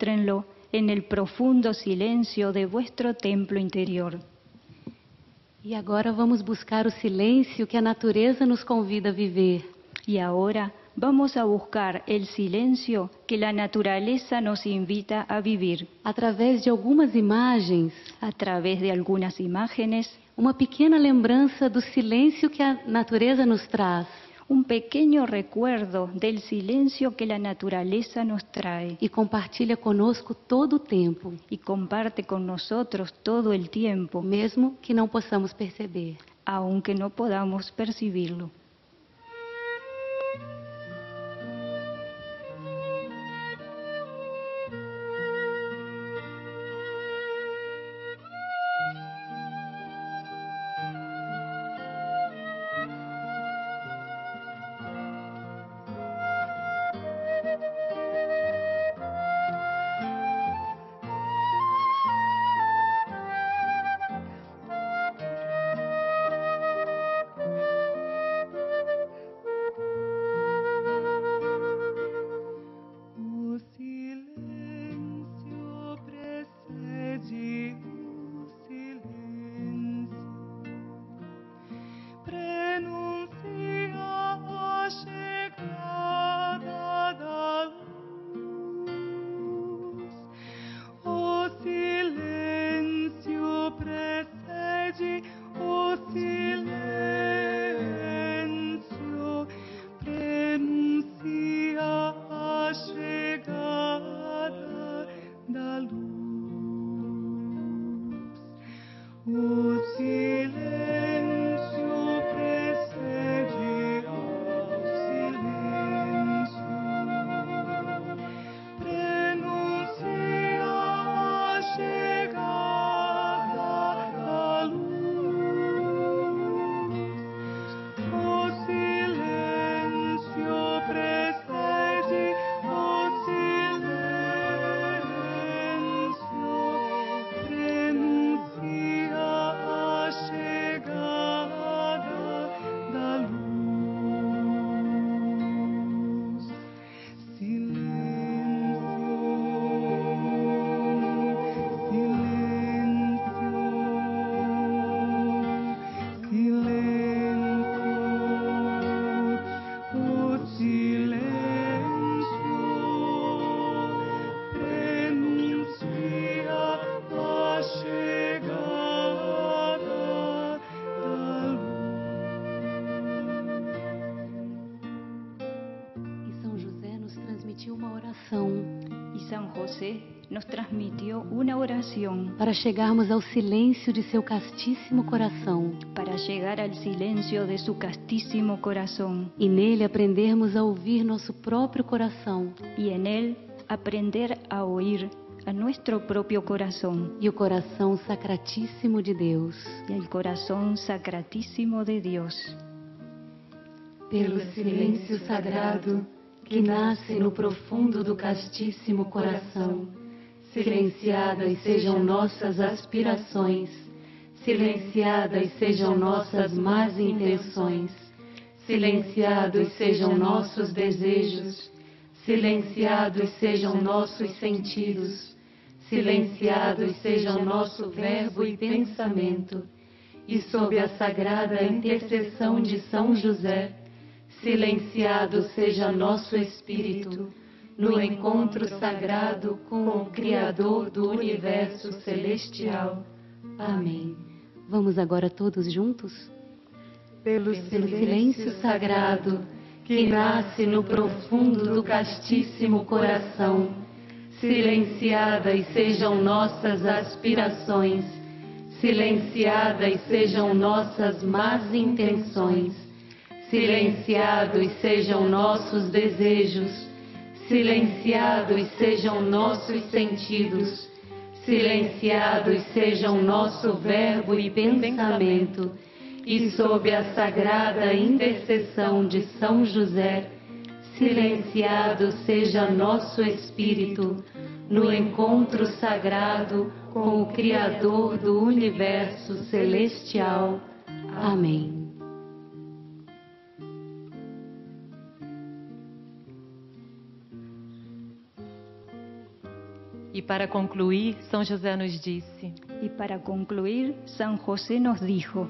Encuéntrenlo en el profundo silencio de vuestro templo interior. E agora vamos buscar o silêncio que a natureza nos convida a viver. Y ahora vamos a buscar el silencio que la naturaleza nos invita a vivir. Através de algumas imagens, A través de algunas imágenes, uma pequena lembrança do silêncio que a natureza nos traz. un pequeño recuerdo del silencio que la naturaleza nos trae E compartilha conosco todo o tempo, y comparte con nosotros todo el tiempo, mesmo que não possamos perceber. aunque no podamos percibirlo. O silêncio precede o silêncio, prenuncia a chegada da luz. O silêncio precede o silêncio, prenuncia a chegada da luz. O silêncio precede ao silêncio, prenuncia a chegada da luz. O silêncio precede o silêncio, prenuncia a chegada da luz. E São José nos transmitiu uma oração Y San José nos transmitió una oración para chegarmos ao silêncio de seu castíssimo coração para llegar al silencio de su castísimo corazón e nele aprendermos a ouvir nosso próprio coração y en él aprender a oír a nuestro propio corazón e o coração sacratíssimo de Deus. y el corazón sacratísimo de Dios. Pelo silêncio sagrado que nasce no profundo do castíssimo coração, silenciadas sejam nossas aspirações, silenciadas sejam nossas más intenções, silenciados sejam nossos desejos, silenciados sejam nossos sentidos, silenciados sejam nosso verbo e pensamento, e sob a sagrada intercessão de São José, silenciado seja nosso espírito no encontro sagrado com o Criador do Universo Celestial. Amém. Vamos agora todos juntos? Pelo Silêncio sagrado que nasce no profundo do castíssimo coração, silenciadas sejam nossas aspirações, silenciadas sejam nossas más intenções, silenciados sejam nossos desejos, silenciados sejam nossos sentidos, silenciados sejam nosso verbo e pensamento, e sob a sagrada intercessão de São José, silenciado seja nosso espírito no encontro sagrado com o Criador do Universo Celestial. Amém. E para concluir, São José nos disse: Y para concluir, San José nos dijo: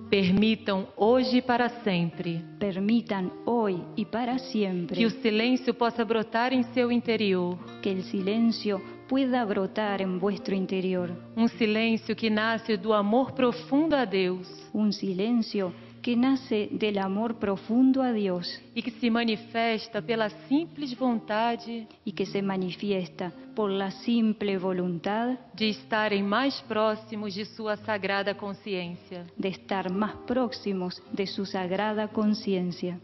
permitam hoje e para sempre permitan hoy y para siempre que o silêncio possa brotar em seu interior. que el silencio pueda brotar en vuestro interior. Um silêncio que nasce do amor profundo a Deus Un silencio que nace del amor profundo a Dios e que se manifesta pela simples vontade y que se manifiesta por la simple voluntad de estarem mais próximos de sua sagrada consciência. de estar más próximos de su sagrada conciencia.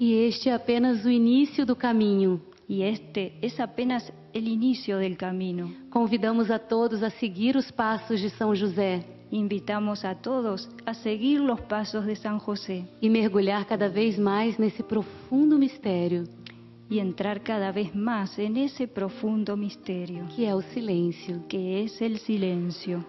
E este é apenas o início do caminho. Y este es apenas el inicio del camino. Convidamos a todos a seguir os passos de São José Invitamos a todos a seguir los pasos de San José e mergulhar cada vez mais nesse profundo mistério y entrar cada vez más en ese profundo misterio que é o silêncio. que es el silencio.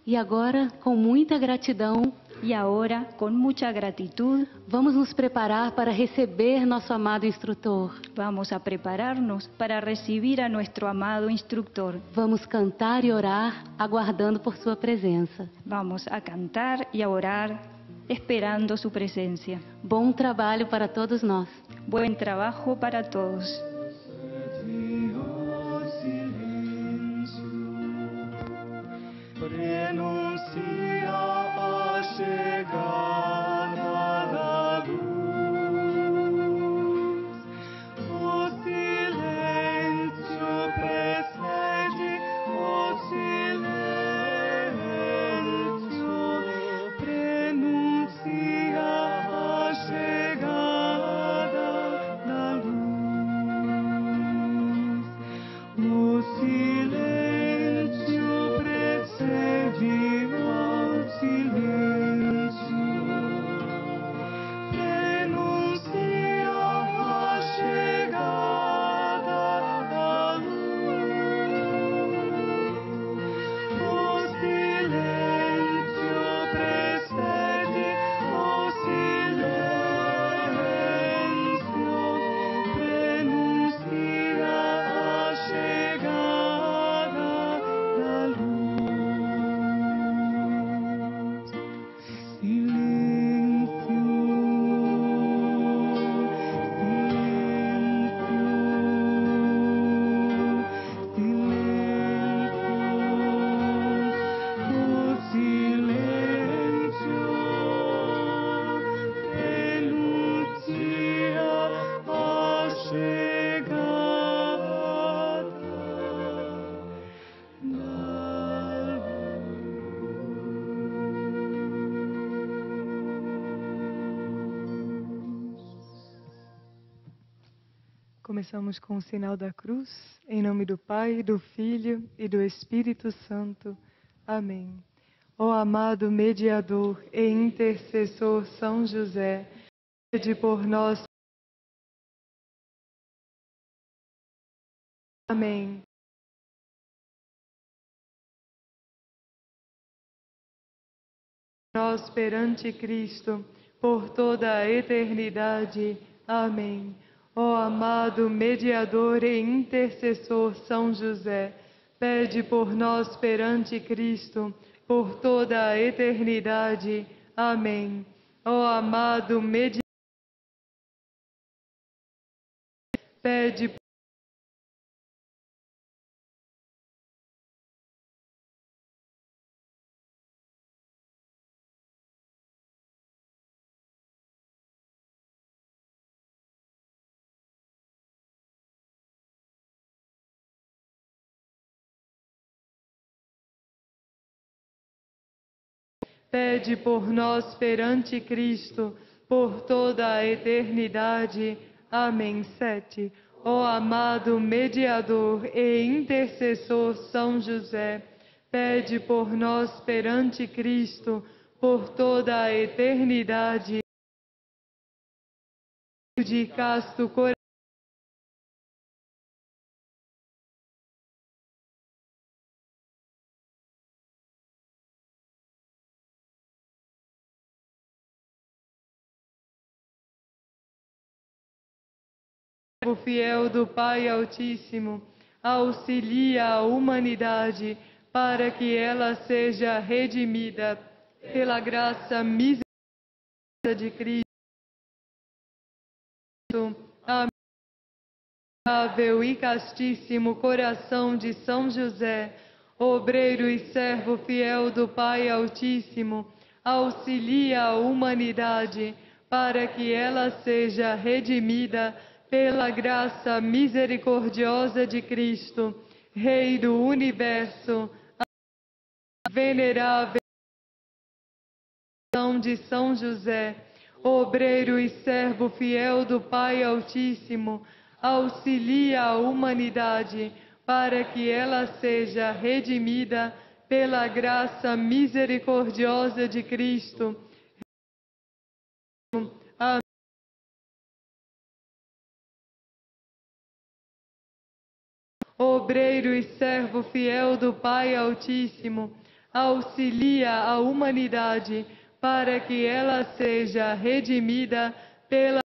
E agora, com muita gratidão, Y ahora, con mucha gratitud, vamos nos preparar para receber nosso amado instrutor. vamos a prepararnos para recibir a nuestro amado instructor. Vamos cantar e orar, aguardando por sua presença. Vamos a cantar y a orar, esperando su presencia. Bom trabalho para todos nós. Buen trabajo para todos. Renuncia a chegada da luz. O silêncio precede o silêncio. Renuncia a chegada da luz. O silêncio precede ao silêncio. Renuncia a chegada da luz. O silêncio precede ao silêncio. Renuncia a chegada da luz. Silêncio, silêncio, silêncio. Renuncia a chegada Começamos com o sinal da cruz, em nome do Pai, do Filho e do Espírito Santo. Amém. Ó amado mediador e intercessor São José, pede por nós. Amém. Nós perante Cristo, por toda a eternidade. Amém. Ó amado mediador e intercessor São José, pede por nós perante Cristo, por toda a eternidade. Amém. Ó amado mediador, pede pede por nós perante Cristo, por toda a eternidade. Amém. 7. Ó amado mediador e intercessor São José, pede por nós perante Cristo, por toda a eternidade. De casto coração. servo fiel do Pai Altíssimo, auxilia a humanidade para que ela seja redimida pela graça misericordiosa de Cristo. Amável e castíssimo coração de São José, obreiro e servo fiel do Pai Altíssimo, auxilia a humanidade para que ela seja redimida pela graça misericordiosa de Cristo, Rei do Universo. Venerável de São José, obreiro e servo fiel do Pai Altíssimo, auxilia a humanidade para que ela seja redimida pela graça misericordiosa de Cristo. Amém. Obreiro e servo fiel do Pai Altíssimo, auxilia a humanidade para que ela seja redimida pela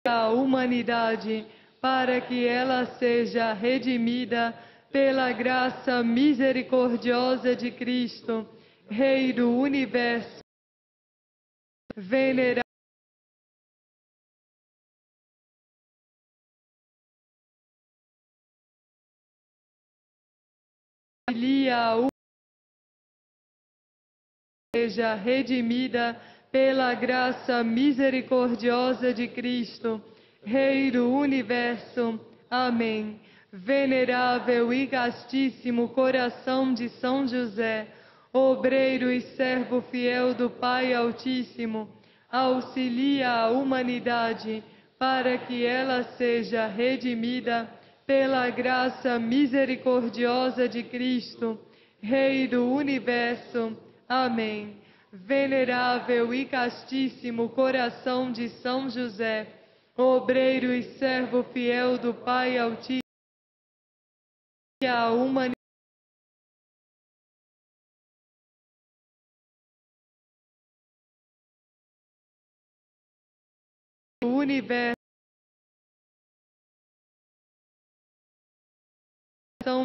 a humanidade para que ela seja redimida pela graça misericordiosa de Cristo, Rei do Universo. Venerável a humanidade seja redimida pela graça misericordiosa de Cristo, Rei do Universo. Amém. Venerável e castíssimo coração de São José, obreiro e servo fiel do Pai Altíssimo, auxilia a humanidade para que ela seja redimida pela graça misericordiosa de Cristo, Rei do Universo. Amém. Venerável e castíssimo coração de São José, obreiro e servo fiel do Pai Altíssimo, a humanidade do universo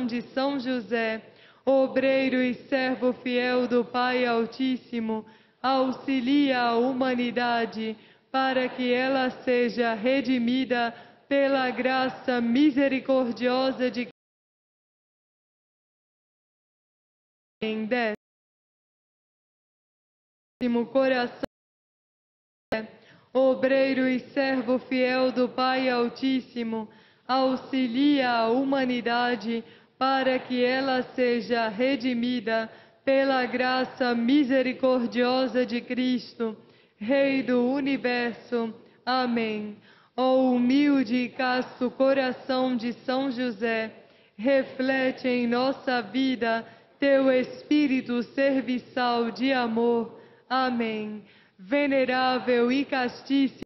de São José, obreiro e servo fiel do Pai Altíssimo, auxilia a humanidade para que ela seja redimida pela graça misericordiosa de em décimo coração, obreiro e servo fiel do Pai Altíssimo, auxilia a humanidade para que ela seja redimida pela graça misericordiosa de Cristo, Rei do Universo. Amém. Ó humilde e casto coração de São José, reflete em nossa vida teu espírito serviçal de amor. Amém. Venerável e castíssimo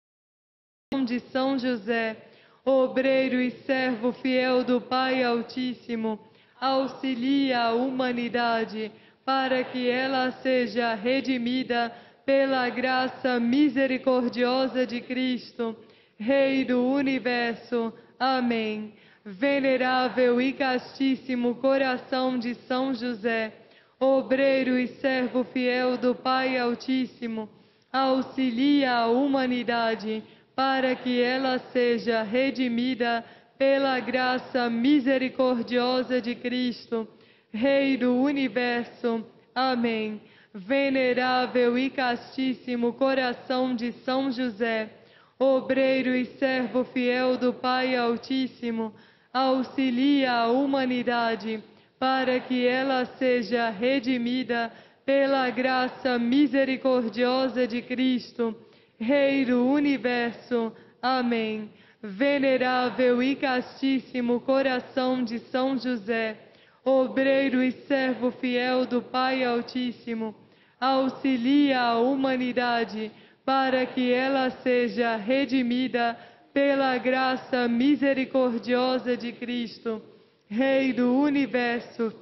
de São José, obreiro e servo fiel do Pai Altíssimo, auxilia a humanidade para que ela seja redimida pela graça misericordiosa de Cristo, Rei do Universo. Amém. Venerável e castíssimo coração de São José, obreiro e servo fiel do Pai Altíssimo, auxilia a humanidade para que ela seja redimida pela graça misericordiosa de Cristo, Rei do Universo. Amém. Venerável e castíssimo coração de São José, obreiro e servo fiel do Pai Altíssimo, auxilia a humanidade para que ela seja redimida pela graça misericordiosa de Cristo, Rei do Universo. Amém. Venerável e castíssimo coração de São José, obreiro e servo fiel do Pai Altíssimo, auxilia a humanidade para que ela seja redimida pela graça misericordiosa de Cristo, Rei do Universo.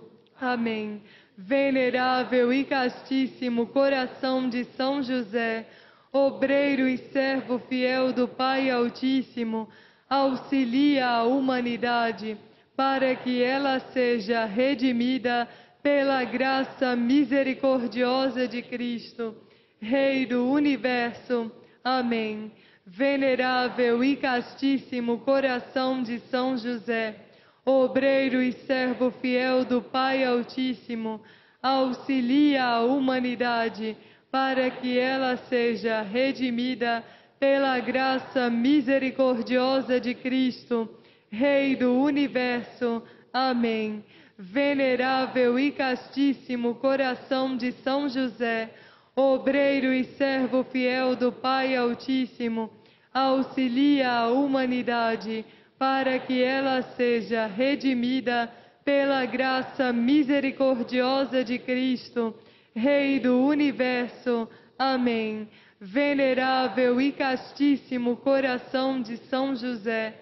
Amém. Venerável e castíssimo coração de São José, obreiro e servo fiel do Pai Altíssimo, auxilia a humanidade para que ela seja redimida pela graça misericordiosa de Cristo, Rei do Universo. Amém. Venerável e castíssimo coração de São José, obreiro e servo fiel do Pai Altíssimo, auxilia a humanidade para que ela seja redimida pela graça misericordiosa de Cristo, Rei do Universo. Amém. Venerável e castíssimo coração de São José, obreiro e servo fiel do Pai Altíssimo, auxilia a humanidade para que ela seja redimida pela graça misericordiosa de Cristo, Rei do Universo. Amém. Venerável e castíssimo coração de São José,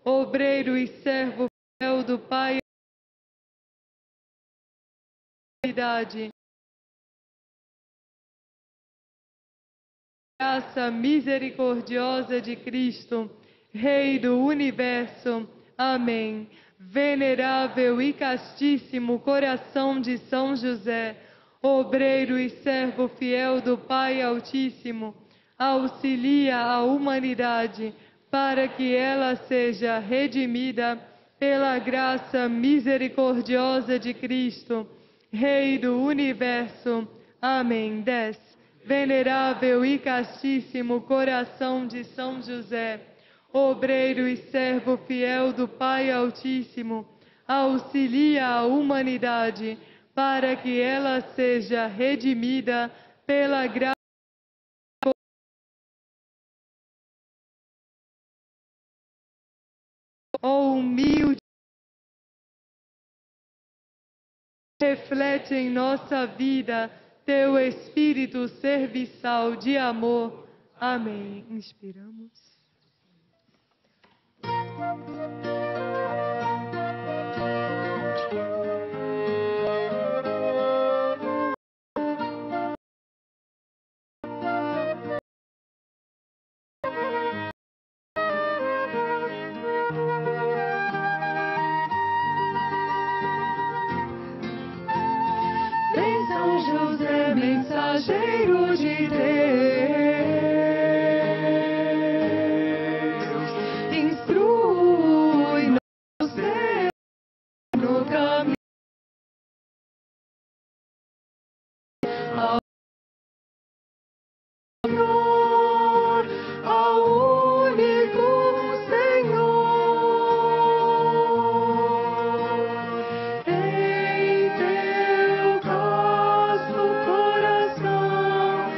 obreiro e servo fiel do Pai, graça misericordiosa de Cristo, Rei do Universo. Amém. Venerável e castíssimo coração de São José, obreiro e servo fiel do Pai Altíssimo, auxilia a humanidade para que ela seja redimida pela graça misericordiosa de Cristo, Rei do Universo. Amém. 10. Venerável e castíssimo coração de São José, obreiro e servo fiel do Pai Altíssimo, auxilia a humanidade para que ela seja redimida pela graça humilde. Reflete em nossa vida teu espírito serviçal de amor. Amém. Inspiramos. Mensageiro de Deus, instrui-nos no caminho ao Senhor, ao único Senhor. Em teu casto coração,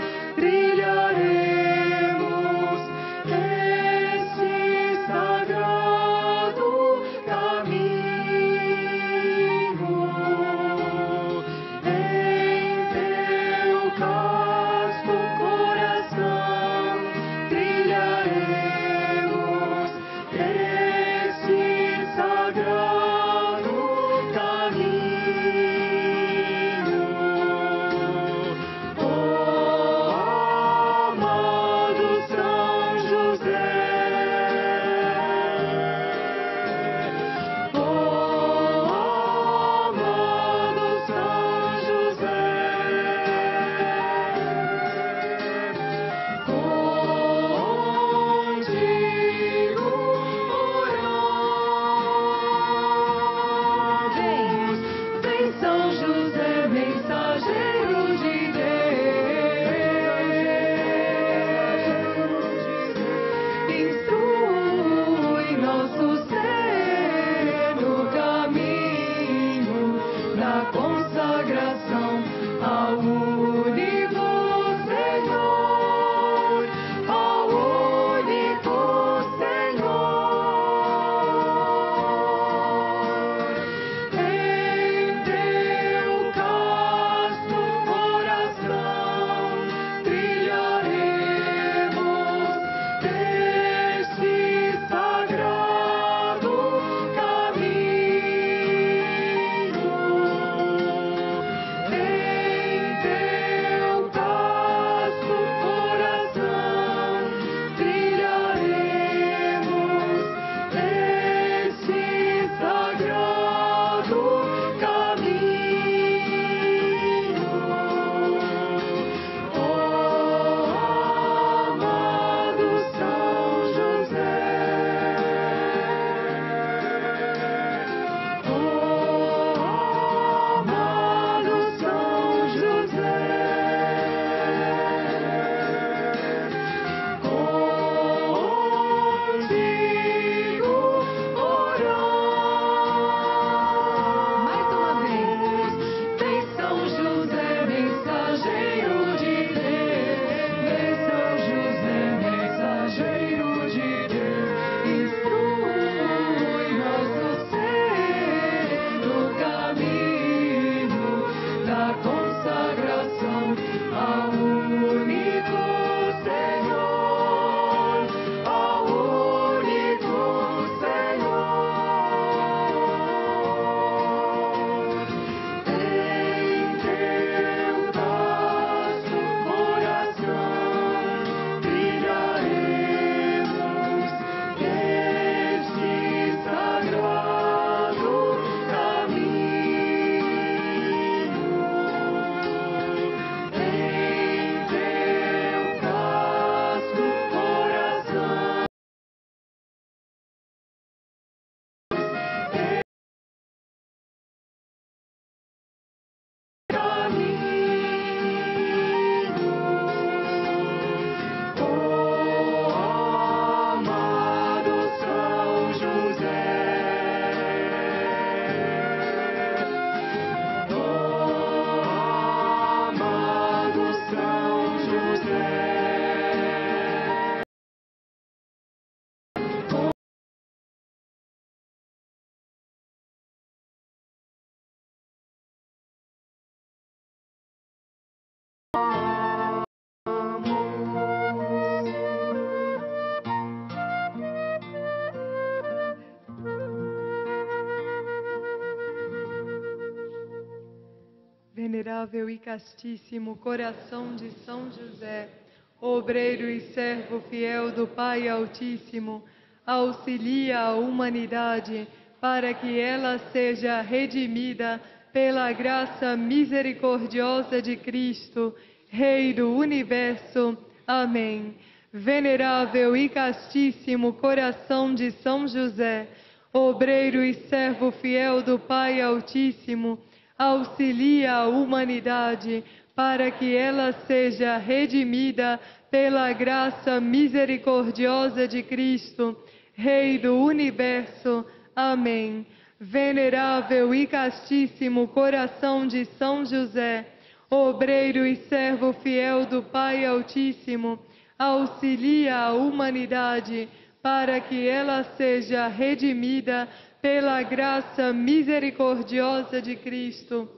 Venerável e castíssimo coração de São José, obreiro e servo fiel do Pai Altíssimo, auxilia a humanidade para que ela seja redimida pela graça misericordiosa de Cristo, Rei do Universo. Amém. Venerável e castíssimo coração de São José, obreiro e servo fiel do Pai Altíssimo, auxilia a humanidade para que ela seja redimida pela graça misericordiosa de Cristo, Rei do Universo. Amém. Venerável e castíssimo coração de São José, obreiro e servo fiel do Pai Altíssimo, auxilia a humanidade para que ela seja redimida pela graça misericordiosa de Cristo,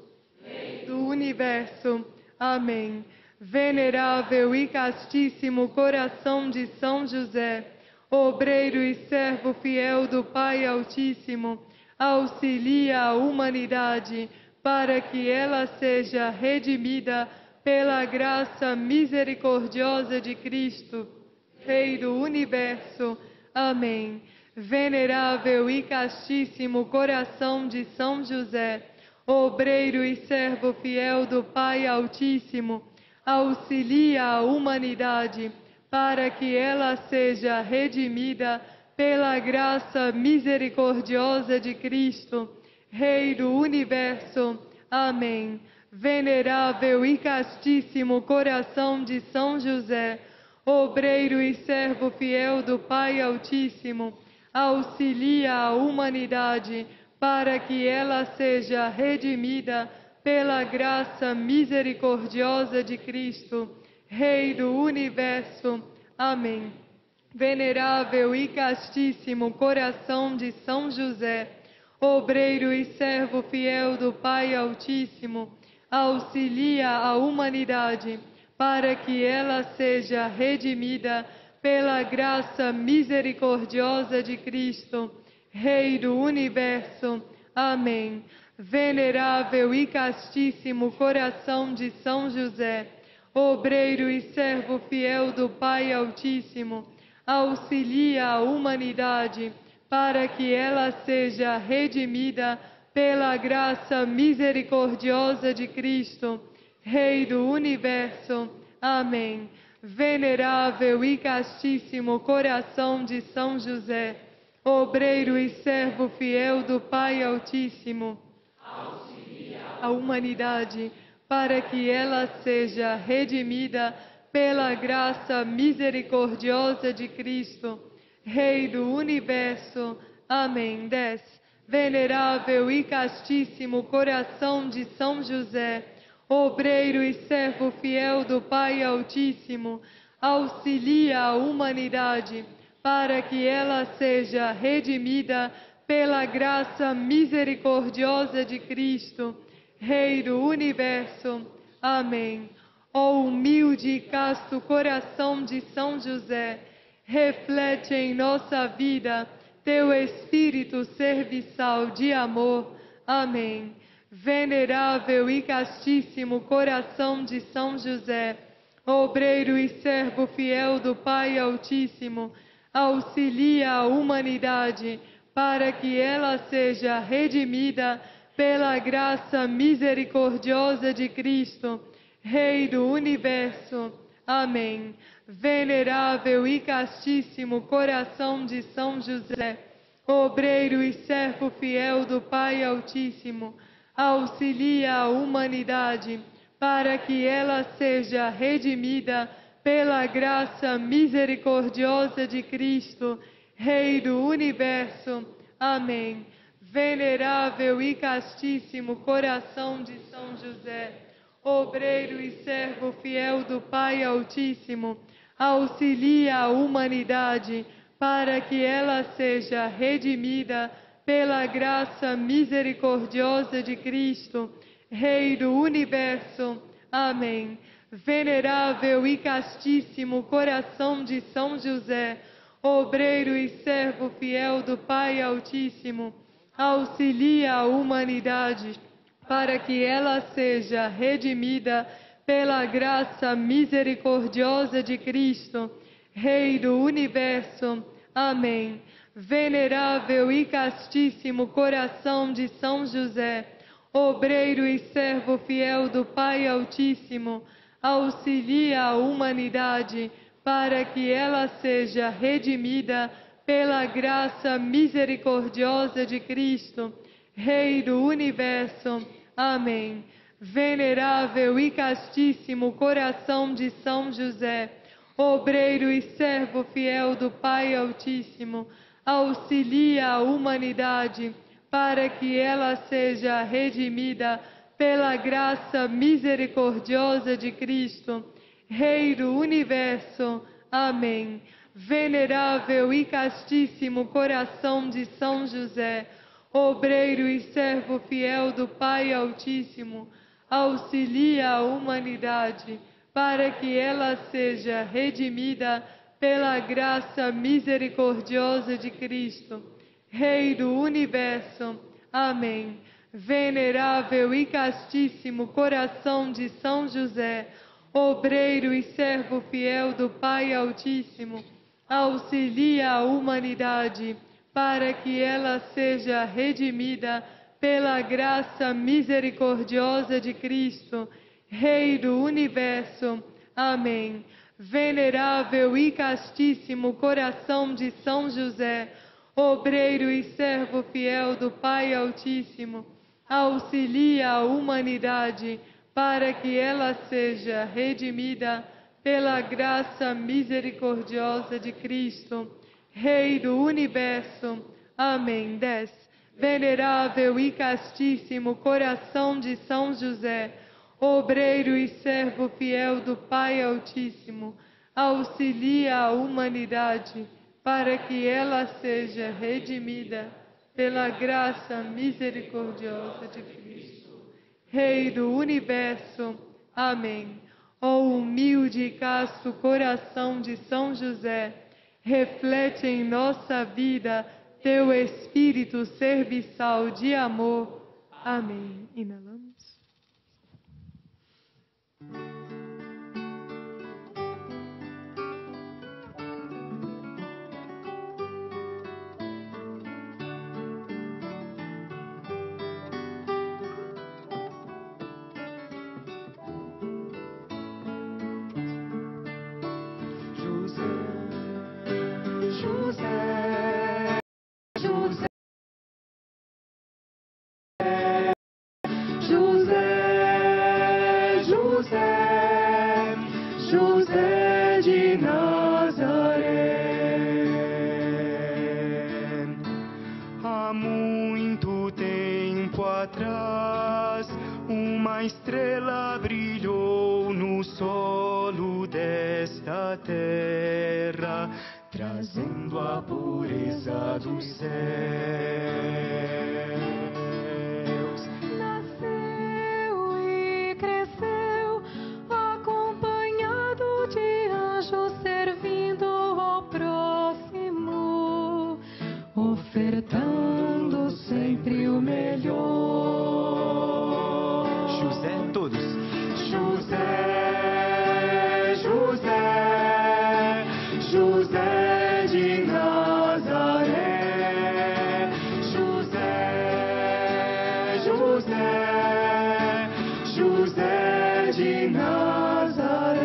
Rei do Universo. Amém. Venerável e castíssimo coração de São José, obreiro e servo fiel do Pai Altíssimo, auxilia a humanidade para que ela seja redimida pela graça misericordiosa de Cristo, Rei do Universo. Amém. Venerável e castíssimo coração de São José, obreiro e servo fiel do Pai Altíssimo, auxilia a humanidade para que ela seja redimida pela graça misericordiosa de Cristo, Rei do Universo. Amém. Venerável e castíssimo coração de São José, obreiro e servo fiel do Pai Altíssimo, auxilia a humanidade para que ela seja redimida pela graça misericordiosa de Cristo, Rei do Universo. Amém. Venerável e castíssimo coração de São José, obreiro e servo fiel do Pai Altíssimo, auxilia a humanidade para que ela seja redimida pela graça misericordiosa de Cristo, Rei do Universo. Amém. Venerável e castíssimo coração de São José, obreiro e servo fiel do Pai Altíssimo, auxilia a humanidade para que ela seja redimida pela graça misericordiosa de Cristo, Rei do Universo. Amém. Venerável e castíssimo coração de São José, obreiro e servo fiel do Pai Altíssimo, auxilia a humanidade para que ela seja redimida pela graça misericordiosa de Cristo, Rei do Universo. Amém. 10. Venerável e castíssimo coração de São José, obreiro e servo fiel do Pai Altíssimo, auxilia a humanidade para que ela seja redimida pela graça misericordiosa de Cristo, Rei do Universo. Amém. Ó humilde e casto coração de São José, reflete em nossa vida teu espírito serviçal de amor. Amém. Venerável e castíssimo coração de São José, obreiro e servo fiel do Pai Altíssimo, auxilia a humanidade para que ela seja redimida pela graça misericordiosa de Cristo, Rei do Universo. Amém. Venerável e castíssimo coração de São José, obreiro e servo fiel do Pai Altíssimo, auxilia a humanidade para que ela seja redimida pela graça misericordiosa de Cristo, Rei do Universo. Amém. Venerável e castíssimo coração de São José, obreiro e servo fiel do Pai Altíssimo, auxilia a humanidade para que ela seja redimida pela graça misericordiosa de Cristo, Rei do Universo. Amém. Venerável e castíssimo coração de São José, obreiro e servo fiel do Pai Altíssimo, auxilia a humanidade para que ela seja redimida pela graça misericordiosa de Cristo, Rei do Universo. Amém. Venerável e castíssimo coração de São José, obreiro e servo fiel do Pai Altíssimo, auxilia a humanidade para que ela seja redimida pela graça misericordiosa de Cristo, Rei do Universo. Amém. Venerável e castíssimo coração de São José, obreiro e servo fiel do Pai Altíssimo, auxilia a humanidade para que ela seja redimida pela graça misericordiosa de Cristo, Rei do Universo. Amém. Venerável e castíssimo coração de São José, obreiro e servo fiel do Pai Altíssimo, auxilia a humanidade para que ela seja redimida pela graça misericordiosa de Cristo, Rei do Universo. Amém. Venerável e castíssimo coração de São José, obreiro e servo fiel do Pai Altíssimo, auxilia a humanidade para que ela seja redimida pela graça misericordiosa de Cristo, Rei do Universo. Amém. Venerável e castíssimo coração de São José, obreiro e servo fiel do Pai Altíssimo, auxilia a humanidade para que ela seja redimida pela graça misericordiosa de Cristo, Rei do Universo. Amém. 10. Venerável e castíssimo coração de São José, obreiro e servo fiel do Pai Altíssimo, auxilia a humanidade para que ela seja redimida pela graça misericordiosa de Cristo, Rei do Universo. Amém. Ó humilde e casto coração de São José, reflete em nossa vida teu espírito serviçal de amor. Amém. Inalamos. José de Nazaré. Há muito tempo atrás, uma estrela brilhou no solo desta terra, trazendo a pureza dos céus. Nasceu e cresceu, acompanhado de anjos, servindo ao próximo, ofertando sempre o melhor. José, todos. José de Nazaré, José de Nazaré.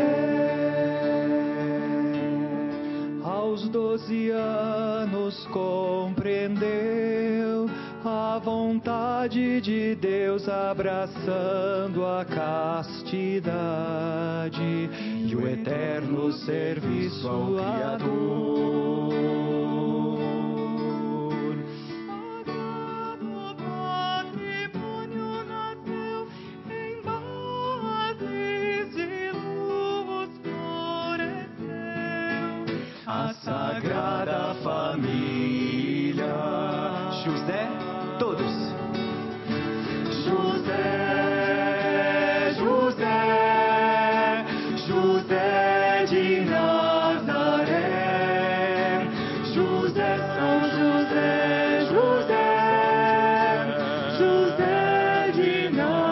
Aos 12 anos compreendeu a vontade de Deus, abraçando a castidade e o eterno serviço ao Criador. Sagrado patrimônio nasceu, em bases de luz floresceu a Sagrada Família. José, todos. José de Nazaré, São José de Nazaré.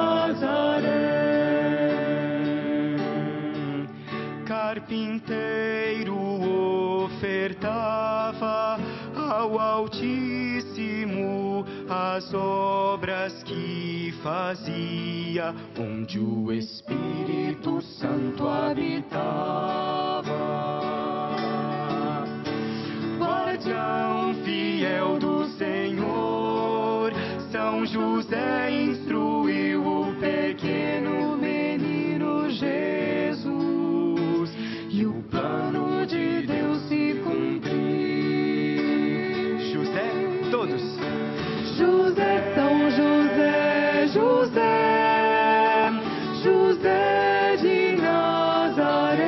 as obras que fazia, onde o Espírito Santo habitava. Guardião fiel do Senhor, São José instruiu o pequeno menino Jesus, e o plano de Deus se cumpriu. José, todos. José, São José, José, José de Nazaré.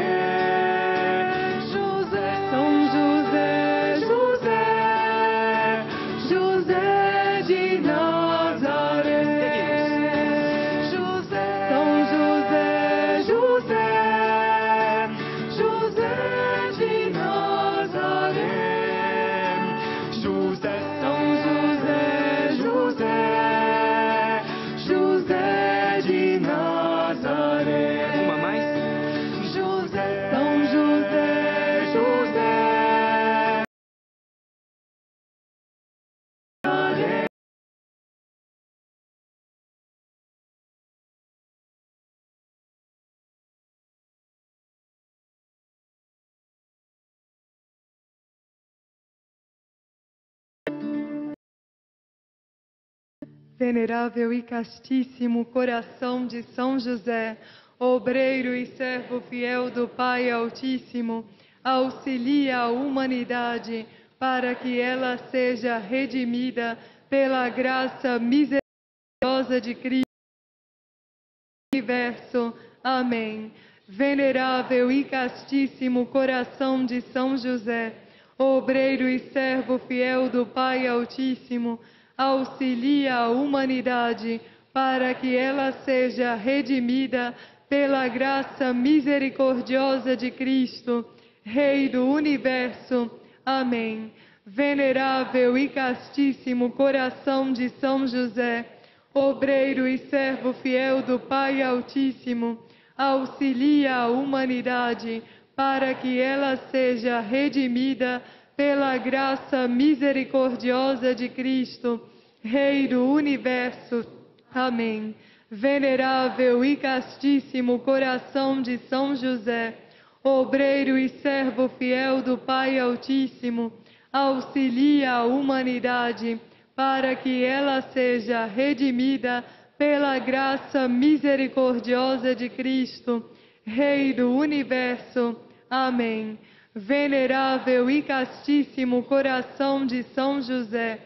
José, São José, José, José de Nazaré. José, São José, José, José de Nazaré. José, São José, José, José de Nazaré. Uma mais. José, São José, José. Venerável e castíssimo coração de São José, obreiro e servo fiel do Pai Altíssimo, auxilia a humanidade para que ela seja redimida pela graça misericordiosa de Cristo. Universo. Amém. Venerável e castíssimo coração de São José, obreiro e servo fiel do Pai Altíssimo, auxilia a humanidade para que ela seja redimida pela graça misericordiosa de Cristo, Rei do Universo. Amém. Venerável e castíssimo coração de São José, obreiro e servo fiel do Pai Altíssimo, auxilia a humanidade para que ela seja redimida pela graça misericordiosa de Cristo, Rei do Universo. Amém. Venerável e castíssimo coração de São José, obreiro e servo fiel do Pai Altíssimo, auxilia a humanidade para que ela seja redimida pela graça misericordiosa de Cristo, Rei do Universo. Amém. Venerável e castíssimo coração de São José,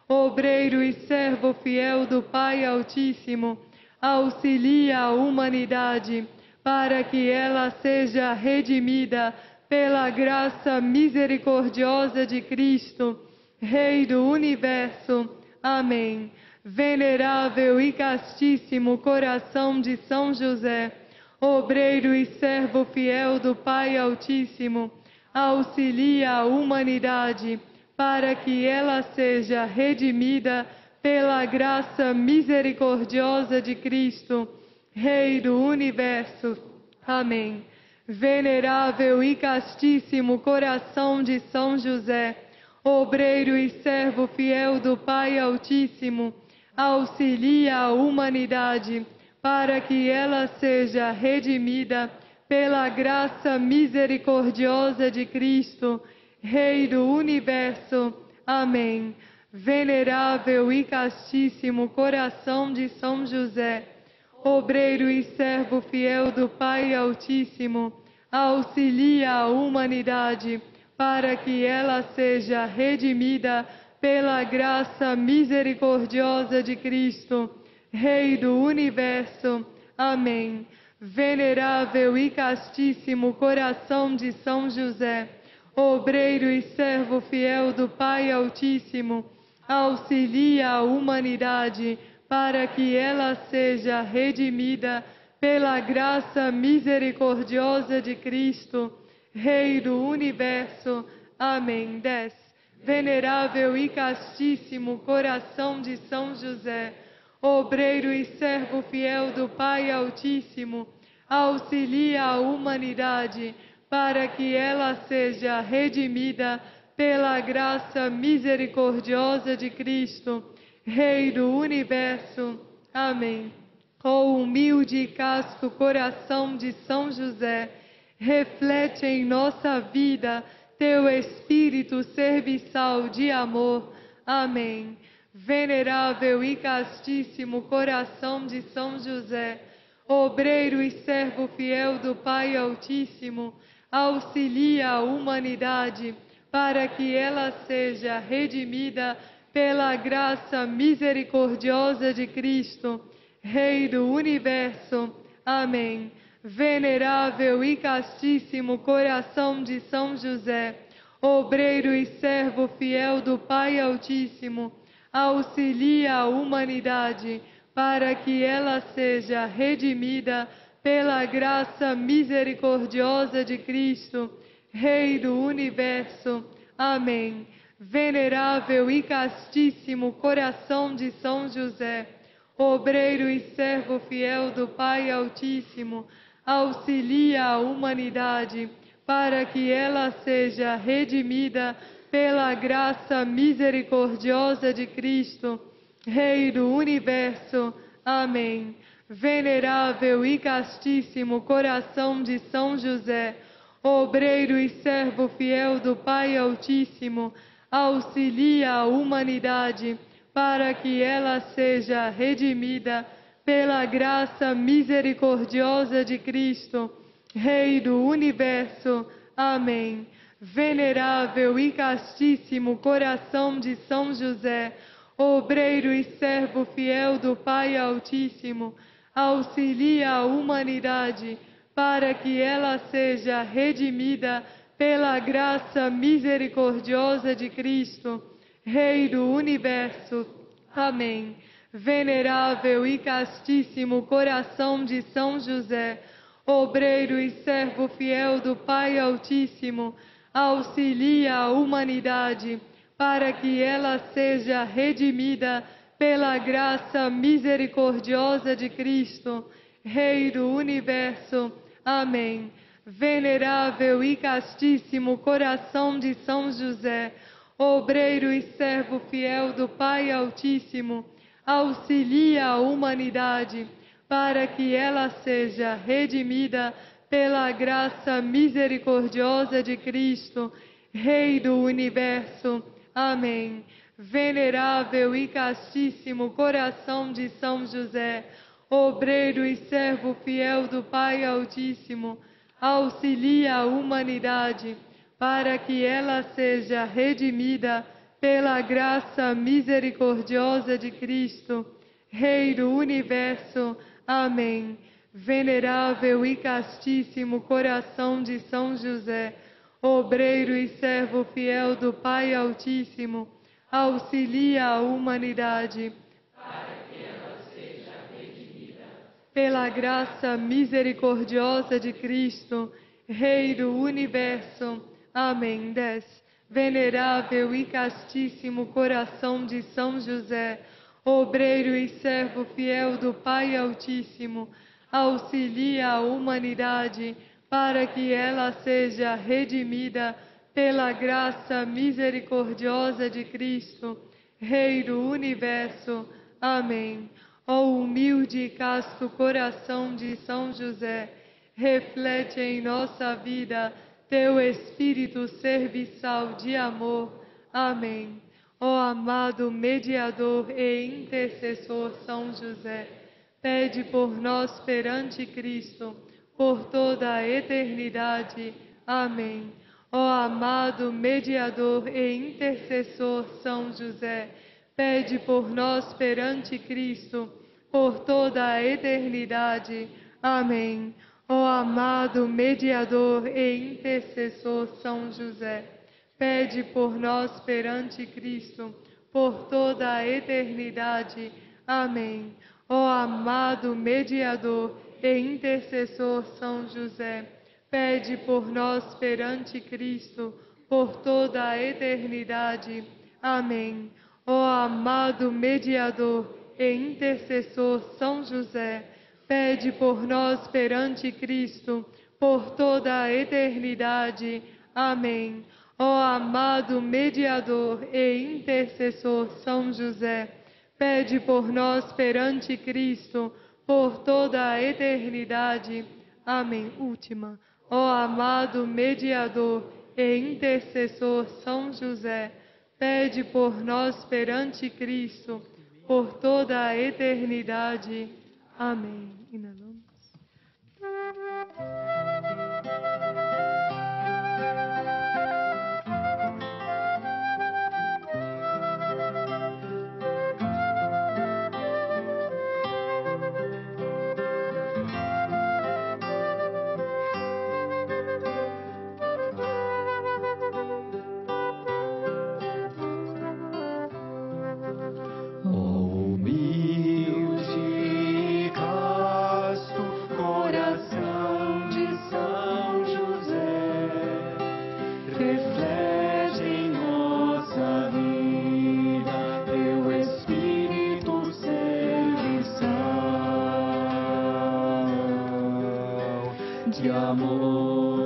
obreiro e servo fiel do Pai Altíssimo, auxilia a humanidade para que ela seja redimida pela graça misericordiosa de Cristo, Rei do Universo. Amém. Venerável e castíssimo coração de São José, obreiro e servo fiel do Pai Altíssimo, auxilia a humanidade para que ela seja redimida pela graça misericordiosa de Cristo, Rei do Universo. Amém. Venerável e castíssimo coração de São José, obreiro e servo fiel do Pai Altíssimo, auxilia a humanidade para que ela seja redimida pela graça misericordiosa de Cristo, Rei do Universo. Amém. Venerável e castíssimo coração de São José, obreiro e servo fiel do Pai Altíssimo, auxilia a humanidade para que ela seja redimida pela graça misericordiosa de Cristo, Rei do Universo. Amém. Venerável e castíssimo coração de São José, obreiro e servo fiel do Pai Altíssimo, auxilia a humanidade para que ela seja redimida pela graça misericordiosa de Cristo, Rei do Universo. Amém. 10. Venerável e castíssimo coração de São José, obreiro e servo fiel do Pai Altíssimo, auxilia a humanidade para que ela seja redimida pela graça misericordiosa de Cristo, Rei do Universo. Amém. Ó humilde e casto coração de São José, reflete em nossa vida teu espírito serviçal de amor. Amém. Venerável e castíssimo coração de São José, obreiro e servo fiel do Pai Altíssimo, auxilia a humanidade para que ela seja redimida pela graça misericordiosa de Cristo, Rei do Universo. Amém. Venerável e castíssimo coração de São José, obreiro e servo fiel do Pai Altíssimo, auxilia a humanidade para que ela seja redimida pela graça misericordiosa de Cristo, Rei do Universo. Amém. Venerável e castíssimo coração de São José, obreiro e servo fiel do Pai Altíssimo, auxilia a humanidade para que ela seja redimida pela graça misericordiosa de Cristo, Rei do Universo. Amém. Venerável e castíssimo coração de São José, obreiro e servo fiel do Pai Altíssimo, auxilia a humanidade para que ela seja redimida pela graça misericordiosa de Cristo, Rei do Universo. Amém. Venerável e castíssimo coração de São José, obreiro e servo fiel do Pai Altíssimo, auxilia a humanidade para que ela seja redimida pela graça misericordiosa de Cristo, Rei do Universo. Amém. Venerável e castíssimo coração de São José, obreiro e servo fiel do Pai Altíssimo, auxilia a humanidade para que ela seja redimida pela graça misericordiosa de Cristo, Rei do Universo. Amém. Venerável e castíssimo coração de São José, obreiro e servo fiel do Pai Altíssimo, auxilia a humanidade para que ela seja redimida pela graça misericordiosa de Cristo, Rei do Universo. Amém. Venerável e castíssimo coração de São José, obreiro e servo fiel do Pai Altíssimo, auxilia a humanidade para que ela seja redimida pela graça misericordiosa de Cristo, Rei do Universo. Amém. Venerável e castíssimo coração de São José, obreiro e servo fiel do Pai Altíssimo, auxilia a humanidade para que ela seja redimida pela graça misericordiosa de Cristo, Rei do Universo. Amém. 10. Venerável e castíssimo coração de São José, obreiro e servo fiel do Pai Altíssimo, auxilia a humanidade para que ela seja redimida pela graça misericordiosa de Cristo, Rei do Universo. Amém. Ó humilde e casto coração de São José, reflete em nossa vida teu espírito serviçal de amor. Amém. Ó amado mediador e intercessor São José, pede por nós perante Cristo, por toda a eternidade. Amém. Ó amado mediador e intercessor São José, pede por nós perante Cristo, por toda a eternidade. Amém. Ó amado mediador e intercessor São José, pede por nós perante Cristo, por toda a eternidade. Amém. Ó amado mediador e intercessor São José, pede por nós perante Cristo, por toda a eternidade. Amém. Ó amado mediador e intercessor São José, pede por nós perante Cristo, por toda a eternidade. Amém. Ó amado mediador e intercessor São José, pede por nós perante Cristo, por toda a eternidade. Amém. Última. Ó amado mediador e intercessor São José, pede por nós perante Cristo, por toda a eternidade. Amém. Inalamos. de amor, humilde e casto coração de São José, reflete em nossa vida teu Espírito serviçal de amor.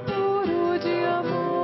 Puro de amor.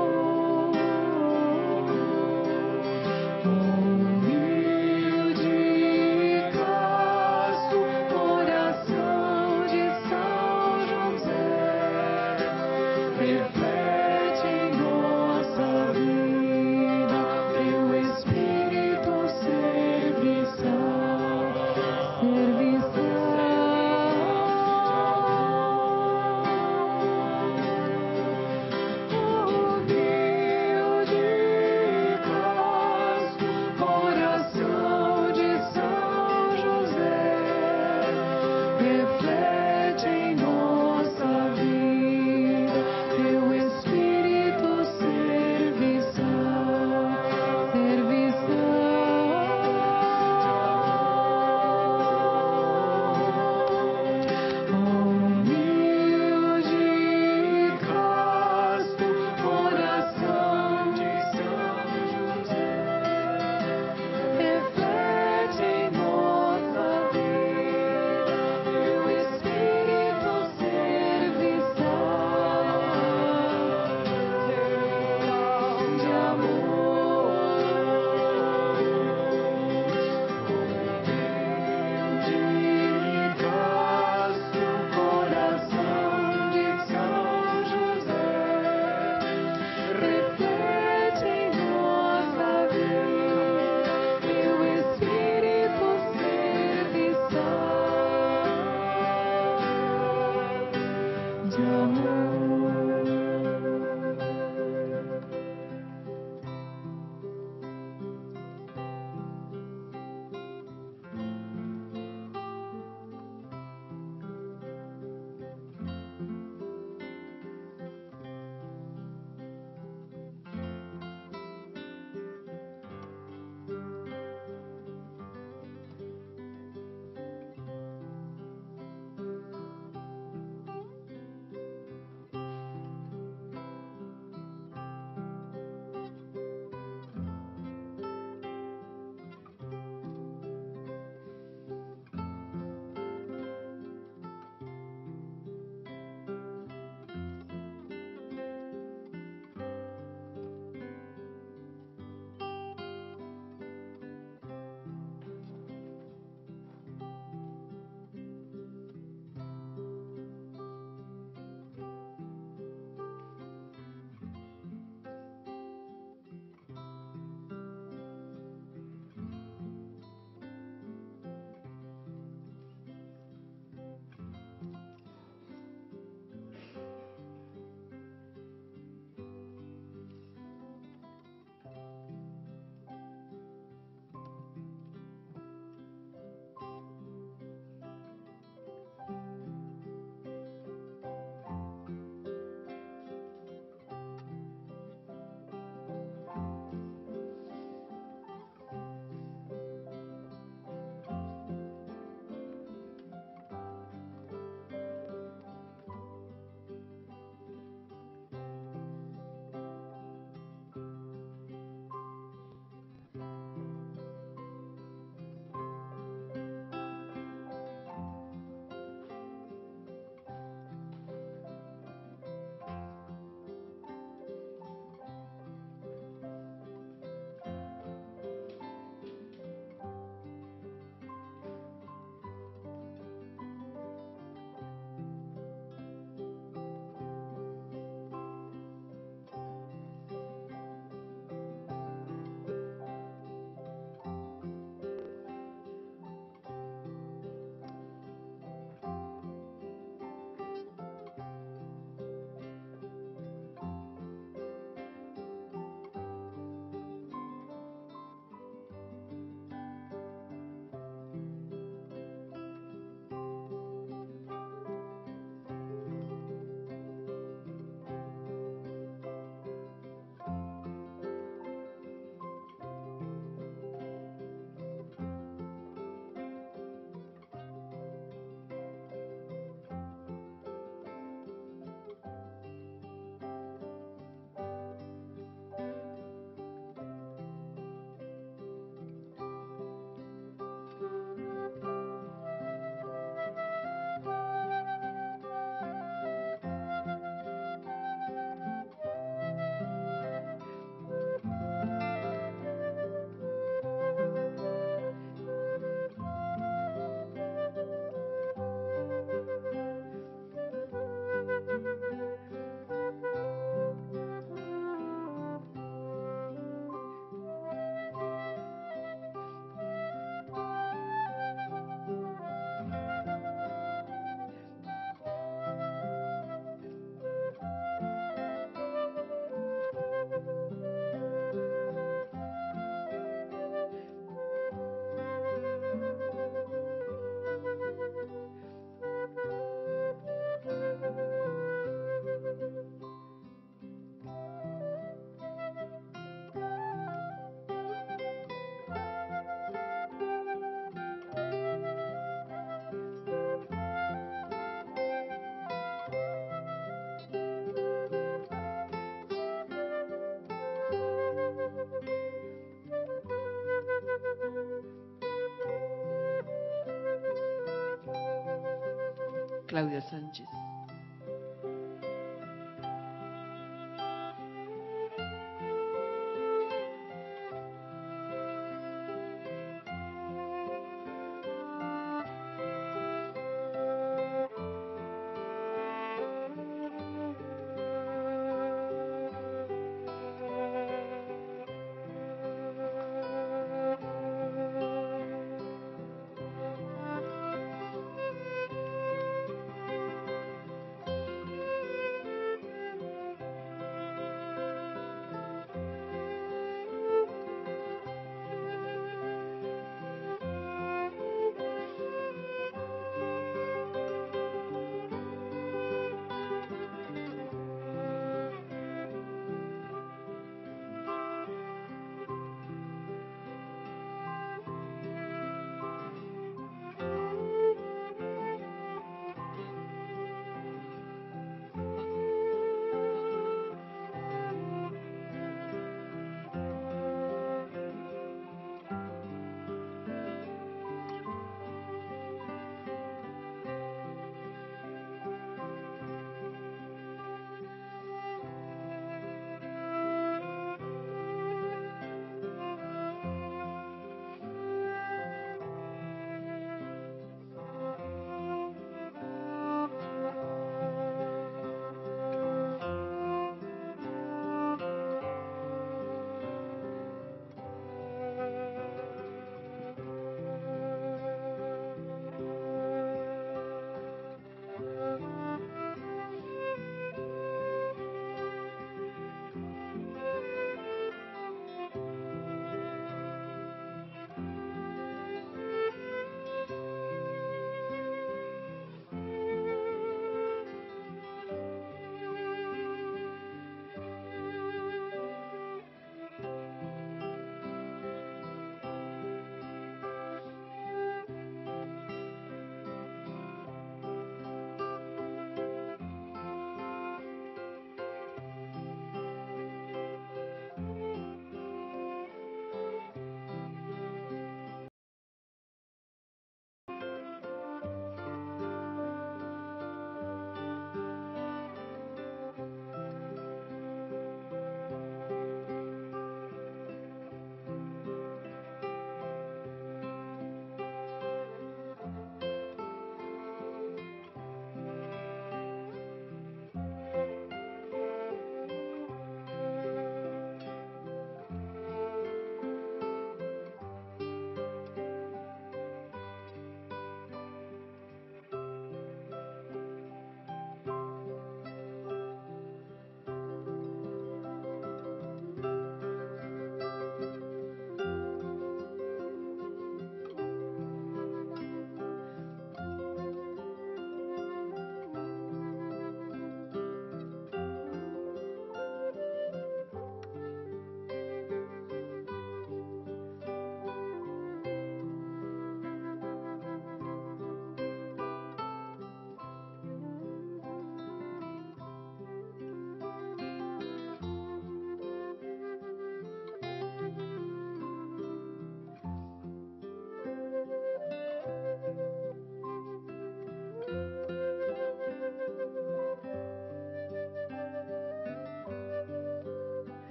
Cláudia Sánchez.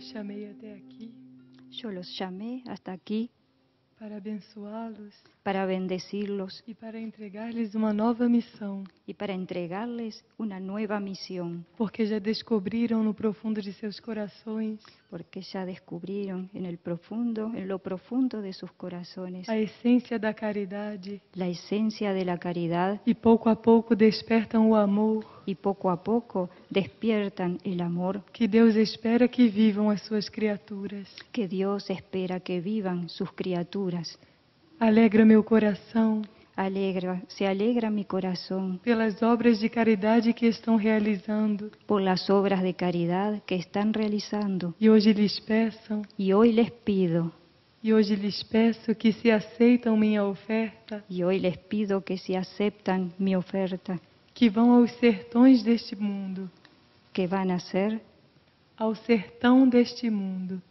os chamei até aqui Yo los llamé hasta aquí para abençoá-los para bendecirlos e para entregar-lhes uma nova missão, y para entregarles una nueva misión, porque já descobriram no profundo de seus corações porque ya descubrieron en lo profundo de sus corazones, a essência da caridade la esencia de la caridad e pouco a pouco despertam o amor y poco a poco despiertan el amor que Deus espera que vivam as suas criaturas. que Dios espera que vivan sus criaturas. Alegra meu coração Se alegra mi corazón pelas obras de caridade que estão realizando por las obras de caridad que están realizando. e hoje lhes peço Y hoy les pido, que se aceitam minha oferta, y hoy les pido que si aceptan mi oferta, que vão aos sertões deste mundo, que van a hacer, ao sertão deste mundo.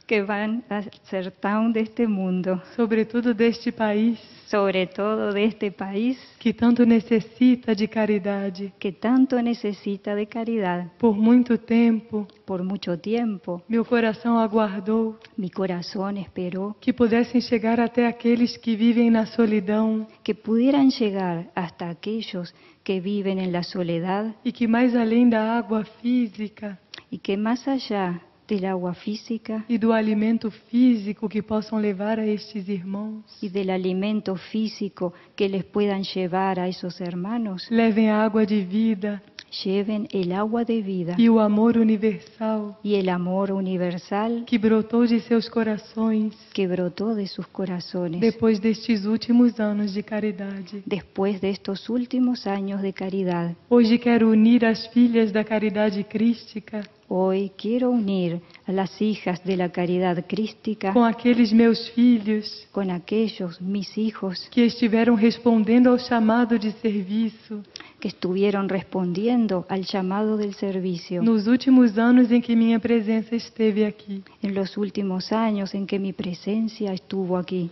que van a ser town de este mundo, Sobretudo deste país sobre todo de este país que tanto necessita de caridade. que tanto necesita de caridad. Por muito tempo, Por mucho tiempo meu coração aguardou mi corazón esperó que pudessem chegar até aqueles que vivem na solidão que pudieran llegar hasta aquellos que viven en la soledad e que, mais além da água física y que más allá del agua física e do alimento físico que possam levar a estes irmãos, y del alimento físico que les puedan llevar a esos hermanos, levem a água de vida lleven el agua de vida e o amor universal y el amor universal que brotou de seus corações que brotó de sus corazones depois destes últimos anos de caridade. después de estos últimos años de caridad. Hoje quero unir as filhas da caridade crística Hoy quiero unir a las hijas de la caridad crística com aqueles meus filhos con aquellos, mis hijos, que estiveram respondendo ao chamado de serviço que estuvieron respondiendo al llamado del servicio nos últimos anos em que minha presença esteve aqui. en los últimos años en que mi presencia estuvo aquí.